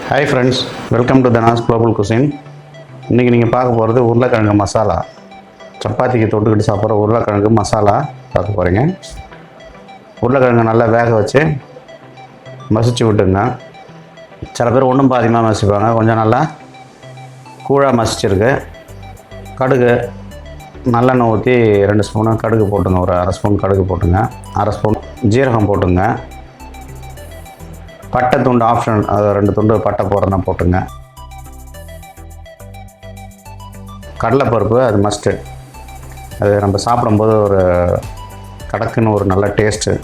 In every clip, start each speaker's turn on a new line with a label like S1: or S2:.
S1: Hi friends, welcome to Dhana's global cuisine. இன்றைக்கி நீங்கள் பார்க்க போகிறது உருளைக்கிழங்கு மசாலா. சப்பாத்திக்கு தொட்டுக்கிட்டு சாப்பிட்ற உருளைக்கிழங்கு மசாலா பார்க்க போகிறீங்க. உருளைக்கிழங்கு நல்லா வேக வச்சு மசிச்சு விட்டுங்க. சில பேர் ஒன்றும் பாதிமாக மசிப்பாங்க, கொஞ்சம் நல்லா கூழாக மசிச்சிருக்கு. கடுகு நல்லெண்ணெய் ஊற்றி 2 ஸ்பூனு கடுகு போட்டுங்க, ஒரு அரை ஸ்பூன் கடுகு போட்டுங்க, அரை ஸ்பூன் ஜீரகம் போட்டுங்க, பட்டை துண்டு ஆப்ஷன், அது 2 துண்டு பட்டை போடுறதா போட்டுங்க. கடலைப்பருப்பு அது மஸ்ட்டு, அது நம்ம சாப்பிடும்போது ஒரு கடக்குன்னு ஒரு நல்ல டேஸ்ட்டு,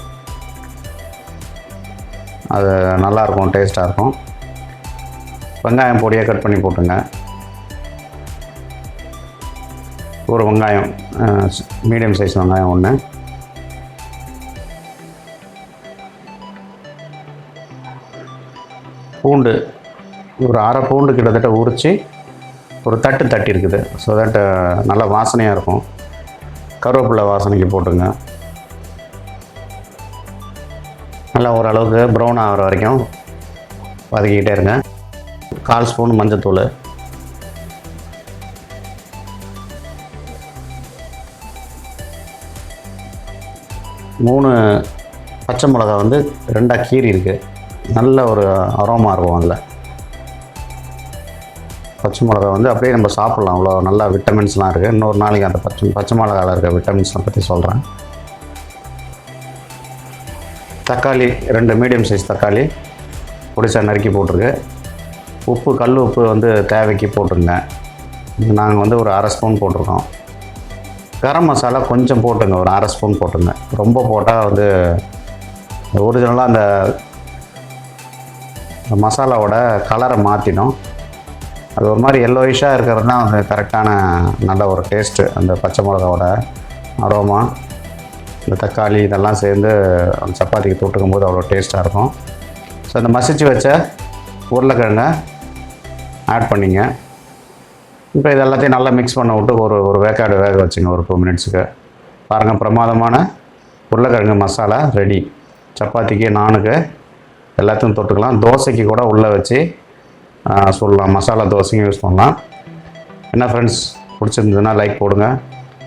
S1: அது நல்லாயிருக்கும், டேஸ்ட்டாக இருக்கும். வெங்காயம் பொடியாக கட் பண்ணி போட்டுங்க. ஒரு வெங்காயம், மீடியம் சைஸ் வெங்காயம் 1. பூண்டு ஒரு அரை பூண்டு கிட்டத்தட்ட உரித்து ஒரு தட்டி இருக்குது. ஸோ தட் நல்லா வாசனையாக இருக்கும். கருவேப்பிலை வாசனைக்கு போட்டுங்க. நல்லா ஓரளவுக்கு ப்ரௌன் ஆகிற வரைக்கும் வதக்கிக்கிட்டே இருங்க. 1/4 ஸ்பூன் மஞ்சத்தூள், மூணு பச்சை மிளகா 2ஆக கீறி இருக்குது. நல்ல ஒரு அரோமா இருக்கும் அதில். பச்சை மிளகா அப்படியே நம்ம சாப்பிட்லாம், அவ்வளோ நல்லா விட்டமின்ஸ்லாம் இருக்குது. இன்னொரு நாளைக்கு அந்த பச்சை மிளகாவில் இருக்க விட்டமின்ஸ்லாம் பற்றி சொல்கிறேன். தக்காளி 2 மீடியம் சைஸ் தக்காளி பொடிசா நறுக்கி போட்டிருக்கு. உப்பு, கல் உப்பு தேவைக்கு போட்டுருங்க. நாங்கள் ஒரு அரை ஸ்பூன் போட்டிருக்கோம். கரம் மசாலா கொஞ்சம் போட்டுங்க, ஒரு அரை ஸ்பூன் போட்டுங்க. ரொம்ப போட்டால் ஒரிஜினலாக அந்த மசாலாவோட கலரை மாற்றிடும். அது ஒரு மாதிரி எல்லோயிஷாக இருக்கிறது தான் கரெக்டான நல்ல ஒரு டேஸ்ட்டு. அந்த பச்சை மிளகாவோட அரோமா, இந்த தக்காளி இதெல்லாம் சேர்ந்து அந்த சப்பாத்திக்கு தொட்டுக்கும் போது அவ்வளோ டேஸ்ட்டாக இருக்கும். ஸோ இந்த மசிச்சு வச்ச உருளைக்கிழங்கை ஆட் பண்ணிங்க. இப்போ இது எல்லாத்தையும் நல்லா மிக்ஸ் பண்ண விட்டு ஒரு வேக்காடு வேக வச்சுங்க, ஒரு 2 மினிட்ஸுக்கு. பாருங்கள், பிரமாதமான உருளைக்கிழங்கு மசாலா ரெடி. சப்பாத்திக்கு, நானுக்கு எல்லாத்தையும் தொட்டுக்கலாம். தோசைக்கு கூட உள்ளே வச்சு சொல்லலாம். மசாலா தோசைக்கும் யூஸ் பண்ணலாம். என்ன ஃப்ரெண்ட்ஸ், பிடிச்சிருந்ததுன்னா லைக் போடுங்க,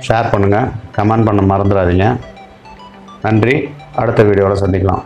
S1: ஷேர் பண்ணுங்கள், கமெண்ட் பண்ண மறந்துடாதீங்க. நன்றி. அடுத்த வீடியோவில் சந்திக்கலாம்.